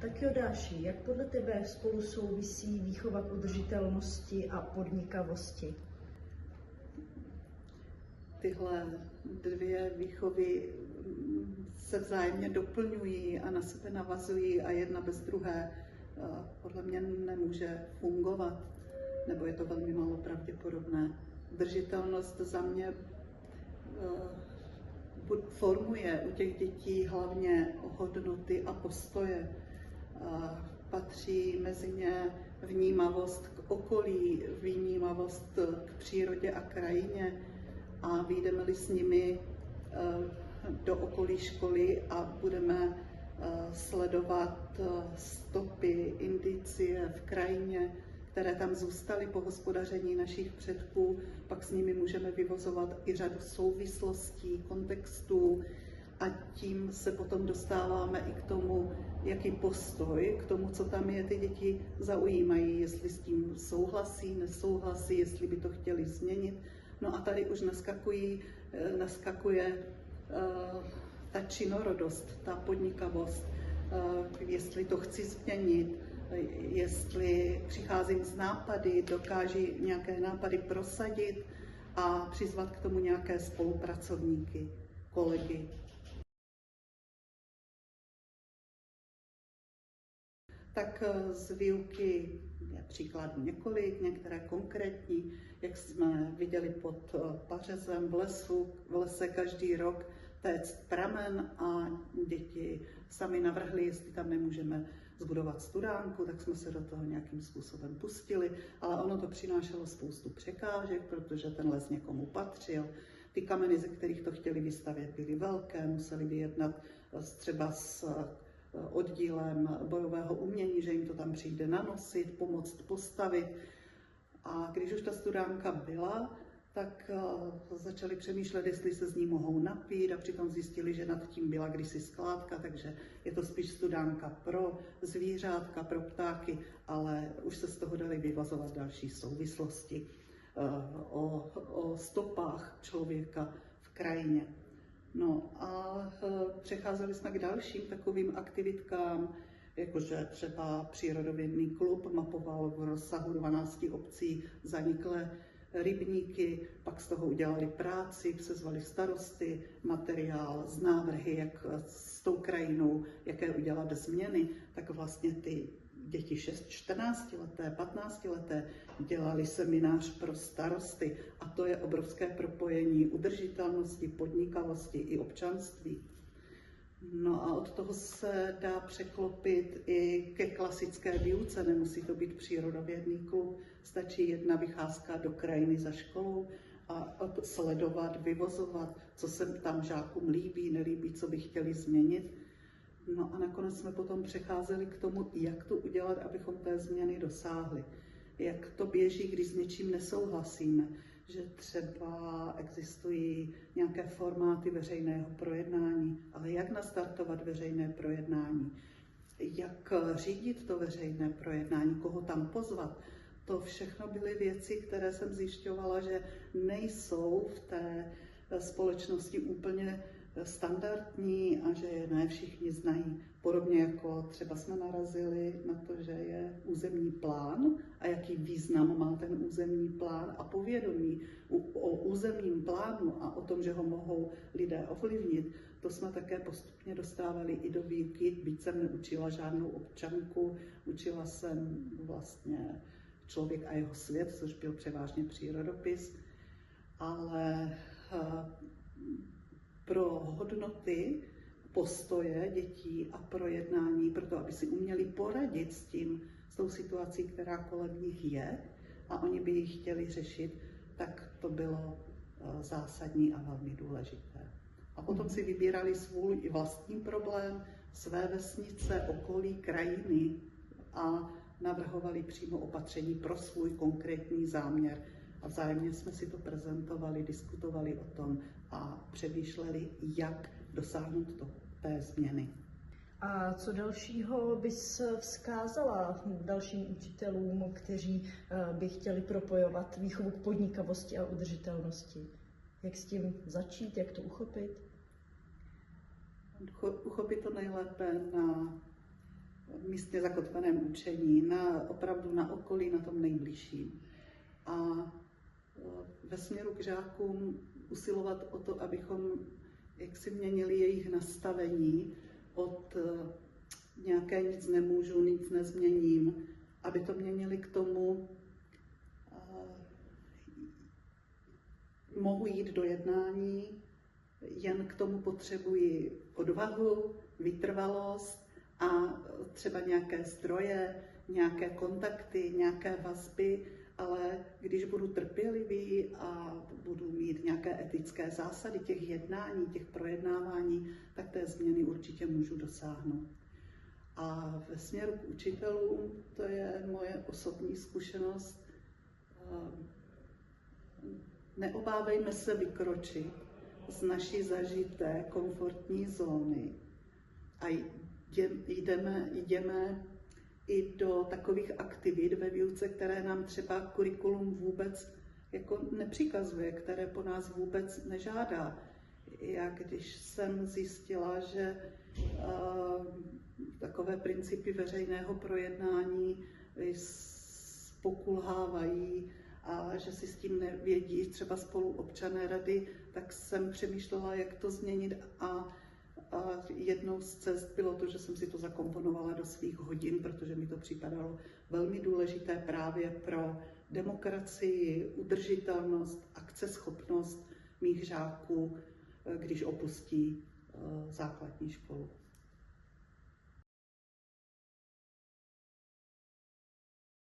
Tak jo, Dáši, jak podle tebe spolu souvisí výchova k udržitelnosti a podnikavosti? Tyhle dvě výchovy se vzájemně doplňují a na sebe navazují a jedna bez druhé podle mě nemůže fungovat, nebo je to velmi málo pravděpodobné. Udržitelnost za mě formuje u těch dětí hlavně hodnoty a postoje. Patří mezi ně vnímavost k okolí, vnímavost k přírodě a krajině, a vyjdeme-li s nimi do okolí školy a budeme sledovat stopy, indicie v krajině, které tam zůstaly po hospodaření našich předků, pak s nimi můžeme vyvozovat i řadu souvislostí, kontextů, a tím se potom dostáváme i k tomu, jaký postoj k tomu, co tam je, ty děti zaujímají, jestli s tím souhlasí, nesouhlasí, jestli by to chtěli změnit. No a tady už naskakuje ta činorodost, ta podnikavost, jestli to chci změnit, jestli přicházím s nápady, dokáží nějaké nápady prosadit a přizvat k tomu nějaké spolupracovníky, kolegy. Tak z výuky je příkladů několik, některé konkrétní, jak jsme viděli pod Pařezem v lese každý rok téct pramen a děti sami navrhli, jestli tam nemůžeme zbudovat studánku, tak jsme se do toho nějakým způsobem pustili, ale ono to přinášelo spoustu překážek, protože ten les někomu patřil. Ty kameny, ze kterých to chtěli vystavět, byly velké, museli by jednat třeba s oddílem bojového umění, že jim to tam přijde nanosit, pomoct postavit. A když už ta studánka byla, tak začali přemýšlet, jestli se z ní mohou napít, a přitom zjistili, že nad tím byla kdysi skládka, takže je to spíš studánka pro zvířátka, pro ptáky, ale už se z toho daly vyvazovat další souvislosti o stopách člověka v krajině. No a přecházeli jsme k dalším takovým aktivitkám, jakože třeba přírodovědný klub mapoval v rozsahu 12 obcí zaniklé rybníky, pak z toho udělali práci, sezvali starosty, materiál z návrhy, jak s tou krajinou, jaké udělat změny, tak vlastně ty děti 14leté, 15leté dělali seminář pro starosty, a to je obrovské propojení udržitelnosti, podnikavosti i občanství. No a od toho se dá překlopit i ke klasické výuce, nemusí to být přírodovědný klub, stačí jedna vycházka do krajiny za školou a sledovat, vyvozovat, co se tam žákům líbí, nelíbí, co by chtěli změnit. No a nakonec jsme potom přecházeli k tomu, jak to udělat, abychom té změny dosáhli. Jak to běží, když s něčím nesouhlasíme, že třeba existují nějaké formáty veřejného projednání, ale jak nastartovat veřejné projednání, jak řídit to veřejné projednání, koho tam pozvat. To všechno byly věci, které jsem zjišťovala, že nejsou v té společnosti úplně standardní a že je ne všichni znají. Podobně jako třeba jsme narazili na to, že je územní plán a jaký význam má ten územní plán, a povědomí o územním plánu a o tom, že ho mohou lidé ovlivnit, to jsme také postupně dostávali i do výuky, byť jsem neučila žádnou občanku, učila jsem vlastně Člověk a jeho svět, což byl převážně přírodopis, ale pro hodnoty, postoje dětí a pro jednání, proto aby si uměli poradit s tou situací, která kolem nich je, a oni by ji chtěli řešit, tak to bylo zásadní a velmi důležité. A potom si vybírali svůj vlastní problém, své vesnice, okolí, krajiny a navrhovali přímo opatření pro svůj konkrétní záměr. A vzájemně jsme si to prezentovali, diskutovali o tom a přemýšleli, jak dosáhnout té změny. A co dalšího bys vzkázala dalším učitelům, kteří by chtěli propojovat výchovu k podnikavosti a udržitelnosti? Jak s tím začít, jak to uchopit? Uchopit to nejlépe na místně zakotveném učení, opravdu na okolí, na tom nejbližším. A ve směru k žákům usilovat o to, abychom jaksi měnili jejich nastavení od nějaké nic nemůžu, nic nezměním, aby to měnili k tomu, mohu jít do jednání, jen k tomu potřebuji odvahu, vytrvalost a třeba nějaké zdroje, nějaké kontakty, nějaké vazby, ale když budu trpělivý a budu mít nějaké etické zásady těch jednání, těch projednávání, tak té změny určitě můžu dosáhnout. A ve směru k učitelům, to je moje osobní zkušenost, neobávejme se vykročit z naší zažité komfortní zóny a jdeme i do takových aktivit ve výuce, které nám třeba kurikulum vůbec jako nepřikazuje, které po nás vůbec nežádá. Já když jsem zjistila, že takové principy veřejného projednání pokulhávají a že si s tím nevědí třeba spoluobčané rady, tak jsem přemýšlela, jak to změnit a jednou z cest bylo to, že jsem si to zakomponovala do svých hodin, protože mi to připadalo velmi důležité právě pro demokracii, udržitelnost, akceschopnost mých žáků, když opustí základní školu.